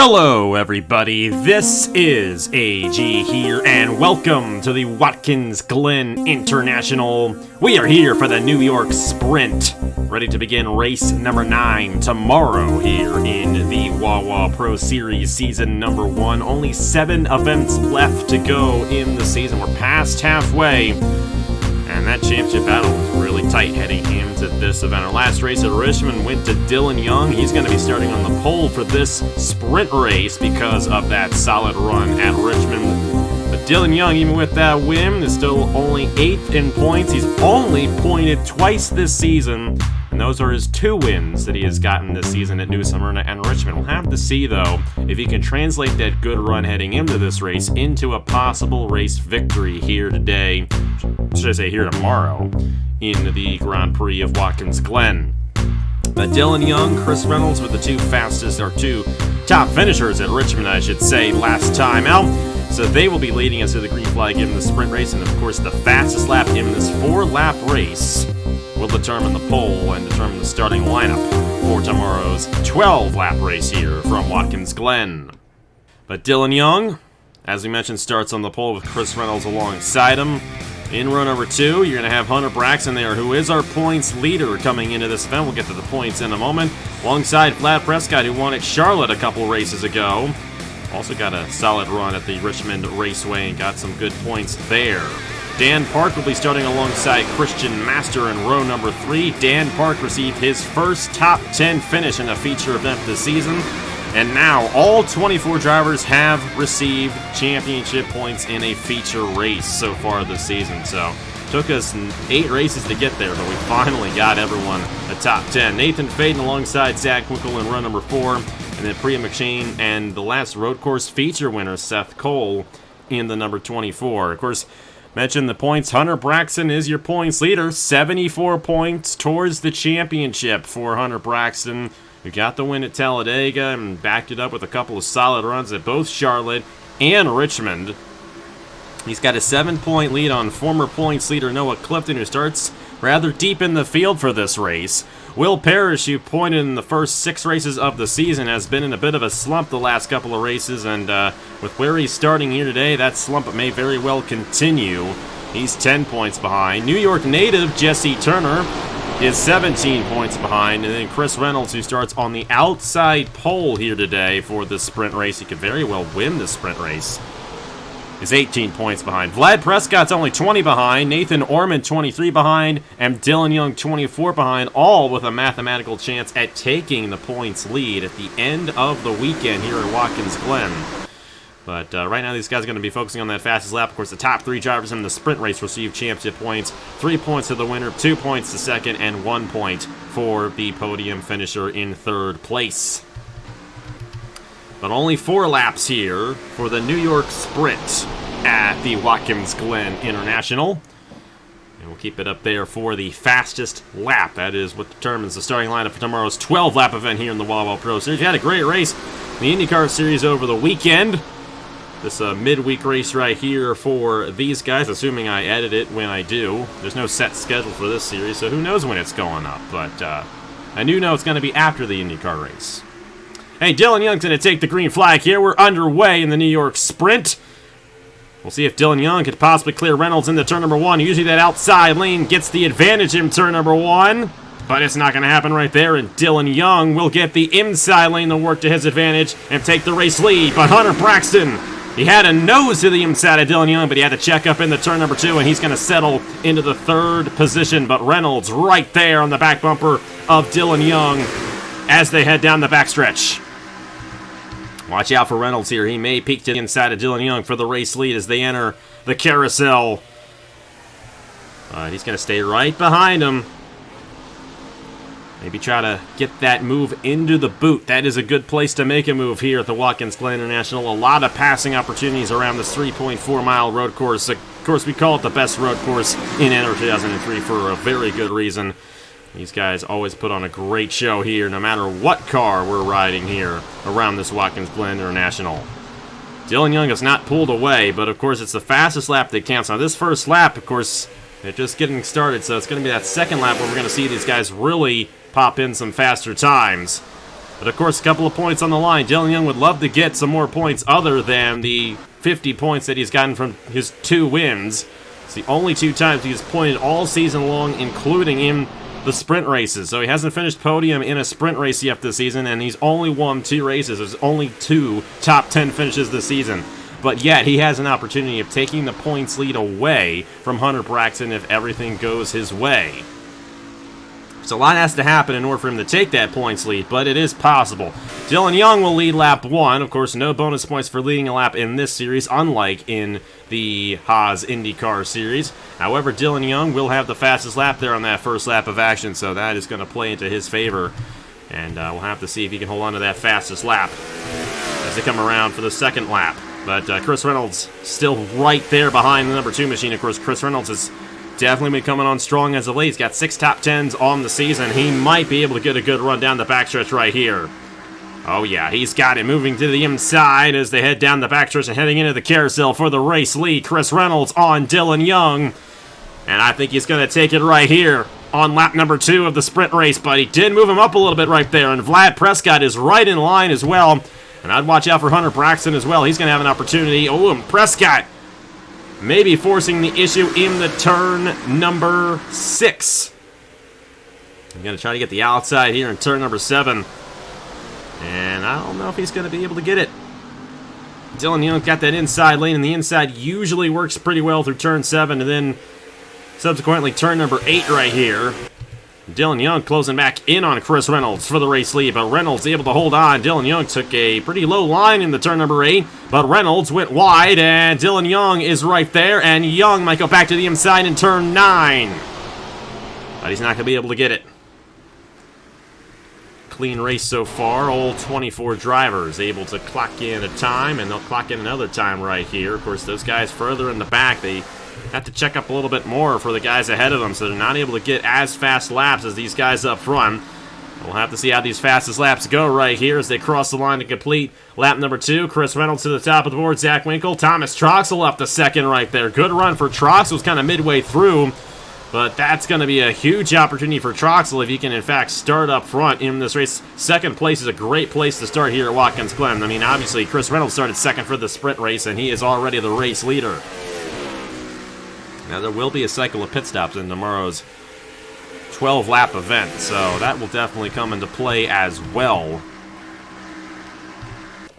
Hello everybody, this is AG here, and welcome to the Watkins Glen International. We are here for the New York Sprint, ready to begin race number 9 tomorrow here in the Wawa Pro Series Season number 1. Only 7 events left to go in the season. We're past halfway, and that championship battle was really tight heading into this event. Our last race at Richmond went to Dylan Young. He's going to be starting on the pole for this sprint race because of that solid run at Richmond. But Dylan Young, even with that win, is still only 8th in points. He's only pointed twice this season, and those are his 2 wins that he has gotten this season at New Smyrna and Richmond. We'll have to see, though, if he can translate that good run heading into this race into a possible race victory here today, should I say here tomorrow, in the Grand Prix of Watkins Glen. But Dylan Young, Chris Reynolds were the 2 fastest, or 2 top finishers at Richmond, I should say, last time out. So they will be leading us to the green flag in the sprint race, and of course the fastest lap in this 4-lap race will determine the pole and determine the starting lineup for tomorrow's 12-lap race here from Watkins Glen. But Dylan Young, as we mentioned, starts on the pole with Chris Reynolds alongside him. In row number 2, you're going to have Hunter Braxton there, who is our points leader coming into this event. We'll get to the points in a moment. Alongside Vlad Prescott, who won at Charlotte a couple races ago. Also got a solid run at the Richmond Raceway and got some good points there. Dan Park will be starting alongside Christian Master in row number 3. Dan Park received his first top 10 finish in a feature event this season. And now all 24 drivers have received championship points in a feature race so far this season. So took us 8 races to get there, but we finally got everyone a top 10. Nathan Faden alongside Zach Winkle in row number 4. And then Priya McShane and the last road course feature winner, Seth Cole, in the number 24. Of course, mentioned the points. Hunter Braxton is your points leader. 74 points towards the championship for Hunter Braxton, who got the win at Talladega and backed it up with a couple of solid runs at both Charlotte and Richmond. He's got a 7-point lead on former points leader Noah Clifton, who starts rather deep in the field for this race. Will Parrish, who pointed in the first 6 races of the season, has been in a bit of a slump the last couple of races, and with where he's starting here today, that slump may very well continue. He's 10 points behind. New York native Jesse Turner is 17 points behind, and then Chris Reynolds, who starts on the outside pole here today for the sprint race, he could very well win the sprint race, is 18 points behind. Vlad Prescott's only 20 behind, Nathan Ormond 23 behind, and Dylan Young 24 behind, all with a mathematical chance at taking the points lead at the end of the weekend here at Watkins Glen. But right now these guys are going to be focusing on that fastest lap. Of course, the top 3 drivers in the sprint race receive championship points. 3 points to the winner, 2 points to second, and 1 point for the podium finisher in 3rd place. But only 4 laps here for the New York Sprint at the Watkins Glen International. And we'll keep it up there for the fastest lap. That is what determines the starting lineup for tomorrow's 12-lap event here in the Wawa Pro Series. We had a great race in the IndyCar Series over the weekend. This midweek race right here for these guys, assuming I edit it when I do. There's no set schedule for this series, so who knows when it's going up. But I do know it's going to be after the IndyCar race. Hey, Dylan Young's going to take the green flag here. We're underway in the New York Sprint. We'll see if Dylan Young could possibly clear Reynolds into turn number 1. Usually that outside lane gets the advantage in turn number 1. But it's not going to happen right there, and Dylan Young will get the inside lane to work to his advantage and take the race lead. But Hunter Braxton, he had a nose to the inside of Dylan Young, but he had to check up into turn number 2, and he's going to settle into the 3rd position. But Reynolds right there on the back bumper of Dylan Young as they head down the backstretch. Watch out for Reynolds here. He may peek to the inside of Dylan Young for the race lead as they enter the carousel. He's going to stay right behind him. Maybe try to get that move into the boot. That is a good place to make a move here at the Watkins Glen International. A lot of passing opportunities around this 3.4-mile road course. Of course, we call it the best road course in NR2003 for a very good reason. These guys always put on a great show here, no matter what car we're riding here around this Watkins Glen International. Dylan Young has not pulled away, but of course it's the fastest lap that counts. Now this first lap, of course, they're just getting started, so it's going to be that second lap where we're going to see these guys really pop in some faster times. But of course, a couple of points on the line. Dylan Young would love to get some more points other than the 50 points that he's gotten from his 2 wins. It's the only 2 times he's pointed all season long, including in the sprint races. So he hasn't finished podium in a sprint race yet this season, and he's only won 2 races. There's only 2 top 10 finishes this season. But yet, he has an opportunity of taking the points lead away from Hunter Braxton if everything goes his way. So a lot has to happen in order for him to take that points lead, but it is possible. Dylan Young will lead lap 1. Of course, no bonus points for leading a lap in this series, unlike in the Haas IndyCar Series. However, Dylan Young will have the fastest lap there on that first lap of action, so that is going to play into his favor. And we'll have to see if he can hold on to that fastest lap as they come around for the second lap. But Chris Reynolds still right there behind the number 2 machine. Of course, Chris Reynolds has definitely been coming on strong as of late. He's got 6 top 10s on the season. He might be able to get a good run down the backstretch right here. Oh yeah, he's got it moving to the inside as they head down the backstretch and heading into the carousel for the race lead. Chris Reynolds on Dylan Young. And I think he's going to take it right here on lap number 2 of the sprint race. But he did move him up a little bit right there. And Vlad Prescott is right in line as well. And I'd watch out for Hunter Braxton as well. He's going to have an opportunity. Oh, and Prescott maybe forcing the issue in the turn number 6. I'm going to try to get the outside here in turn number 7. And I don't know if he's going to be able to get it. Dylan Young got that inside lane, and the inside usually works pretty well through turn 7, and then subsequently turn number 8 right here. Dylan Young closing back in on Chris Reynolds for the race lead, but Reynolds able to hold on. Dylan Young took a pretty low line in the turn number 8, but Reynolds went wide, and Dylan Young is right there, and Young might go back to the inside in turn 9. But he's not going to be able to get it. Clean race so far. All 24 drivers able to clock in a time, and they'll clock in another time right here. Of course, those guys further in the back, they have to check up a little bit more for the guys ahead of them, so they're not able to get as fast laps as these guys up front. We'll have to see how these fastest laps go right here as they cross the line to complete lap number 2. Chris Reynolds to the top of the board. Zach Winkle. Thomas Troxel up the second right there. Good run for Troxel. Was kind of midway through, but that's going to be a huge opportunity for Troxel if he can, in fact, start up front in this race. Second place is a great place to start here at Watkins Glen. I mean, obviously, Chris Reynolds started second for the sprint race, and he is already the race leader. Now, there will be a cycle of pit stops in tomorrow's 12-lap event, so that will definitely come into play as well.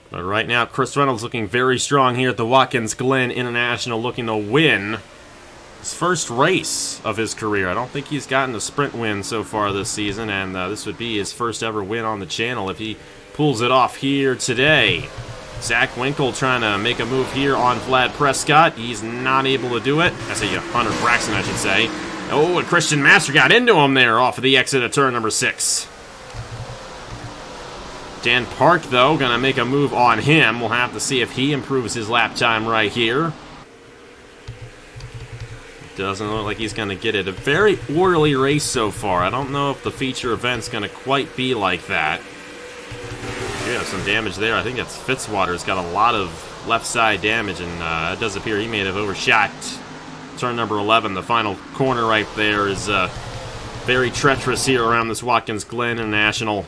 But right now, Chris Reynolds looking very strong here at the Watkins Glen International, looking to win his first race of his career. I don't think he's gotten a sprint win so far this season, and this would be his first ever win on the channel if he pulls it off here today. Zach Winkle trying to make a move here on Vlad Prescott. He's not able to do it. I say Hunter Braxton, I should say. Oh, and Christian Master got into him there off of the exit of turn number 6. Dan Park, though, going to make a move on him. We'll have to see if he improves his lap time right here. Doesn't look like he's going to get it. A very orderly race so far. I don't know if the feature event's going to quite be like that. We have some damage there. I think that's Fitzwater's got a lot of left side damage, and it does appear he may have overshot turn number 11. The final corner right there is very treacherous here around this Watkins Glen International.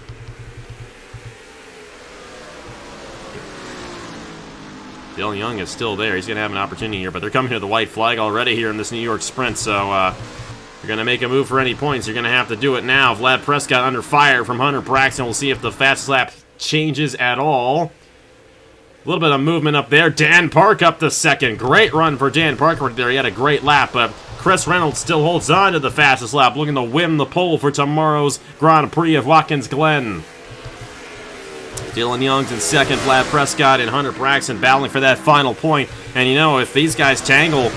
Dylan Young is still there. He's going to have an opportunity here, but they're coming to the white flag already here in this New York Sprint, so you're going to make a move for any points. You're going to have to do it now. Vlad Prescott under fire from Hunter Braxton. We'll see if the fast lap changes at all. A little bit of movement up there. Dan Park up to second. Great run for Dan Park right there. He had a great lap, but Chris Reynolds still holds on to the fastest lap, looking to win the pole for tomorrow's Grand Prix of Watkins Glen. Dylan Young's in second, Vlad Prescott and Hunter Braxton battling for that final point. And you know, if these guys tangle,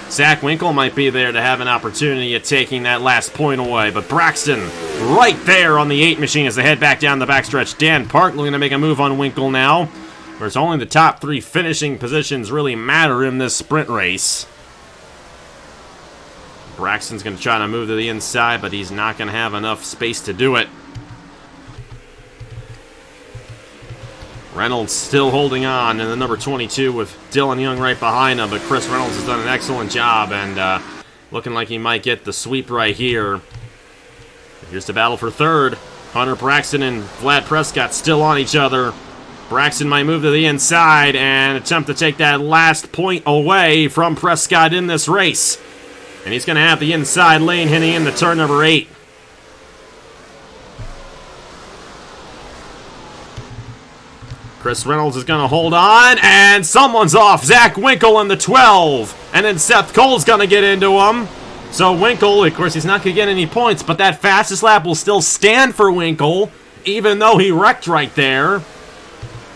Zach Winkle might be there to have an opportunity at taking that last point away. But Braxton right there on the 8 machine as they head back down the backstretch. Dan Park looking to make a move on Winkle now. Whereas only the top 3 finishing positions really matter in this sprint race. Braxton's going to try to move to the inside, but he's not going to have enough space to do it. Reynolds still holding on in the number 22 with Dylan Young right behind him, but Chris Reynolds has done an excellent job and looking like he might get the sweep right here. Here's the battle for third. Hunter Braxton and Vlad Prescott still on each other. Braxton might move to the inside and attempt to take that last point away from Prescott in this race. And he's going to have the inside lane heading into turn number 8. Chris Reynolds is going to hold on, and someone's off. Zach Winkle in the 12. And then Seth Cole's going to get into him. So Winkle, of course, he's not going to get any points, but that fastest lap will still stand for Winkle, even though he wrecked right there.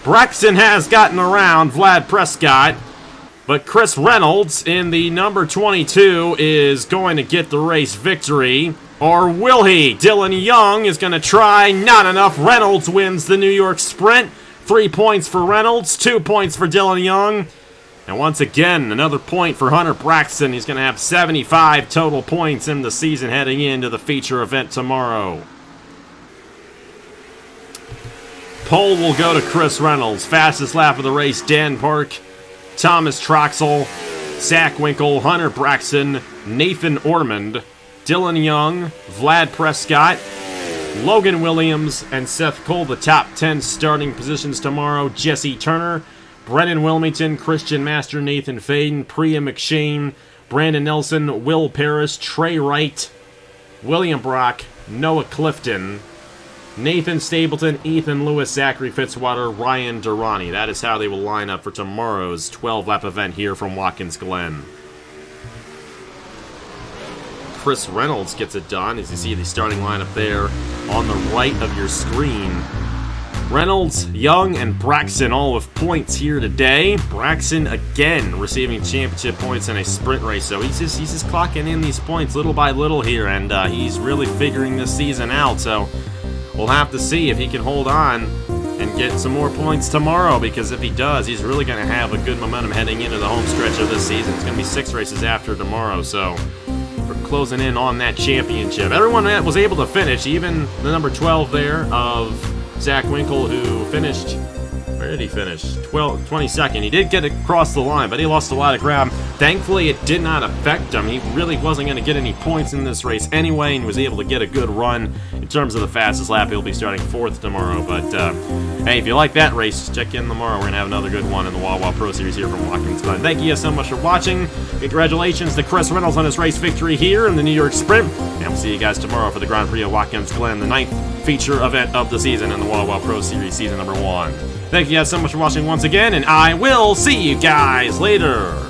Braxton has gotten around Vlad Prescott, but Chris Reynolds in the number 22 is going to get the race victory. Or will he? Dylan Young is going to try. Not enough. Reynolds wins the New York Sprint. 3 points for Reynolds, 2 points for Dylan Young. And once again, another point for Hunter Braxton. He's going to have 75 total points in the season heading into the feature event tomorrow. Pole will go to Chris Reynolds. Fastest lap of the race, Dan Park, Thomas Troxel, Zach Winkle, Hunter Braxton, Nathan Ormond, Dylan Young, Vlad Prescott, Logan Williams, and Seth Cole. The top 10 starting positions tomorrow. Jesse Turner, Brennan Wilmington, Christian Master, Nathan Faden, Priya McShane, Brandon Nelson, Will Parrish, Trey Wright, William Brock, Noah Clifton, Nathan Stapleton, Ethan Lewis, Zachary Fitzwater, Ryan Durrani. That is how they will line up for tomorrow's 12-lap event here from Watkins Glen. Chris Reynolds gets it done, as you see the starting lineup there on the right of your screen. Reynolds, Young, and Braxton all with points here today. Braxton again receiving championship points in a sprint race, so he's just clocking in these points little by little here, and he's really figuring this season out. So we'll have to see if he can hold on and get some more points tomorrow, because if he does, he's really going to have a good momentum heading into the home stretch of this season. It's going to be 6 races after tomorrow, so we're closing in on that championship. Everyone that was able to finish, even the number 12 there of Zach Winkle, who finished, where did he finish? 22nd. He did get across the line, but he lost a lot of ground. Thankfully, it did not affect him. He really wasn't going to get any points in this race anyway, and was able to get a good run in terms of the fastest lap. He'll be starting 4th tomorrow. But hey, if you like that race, check in tomorrow. We're going to have another good one in the Wawa Pro Series here from Watkins Glen. Thank you guys so much for watching. Congratulations to Chris Reynolds on his race victory here in the New York Sprint. And we'll see you guys tomorrow for the Grand Prix of Watkins Glen, the 9th feature event of the season in the Wawa Pro Series season number 1. Thank you guys so much for watching once again, and I will see you guys later.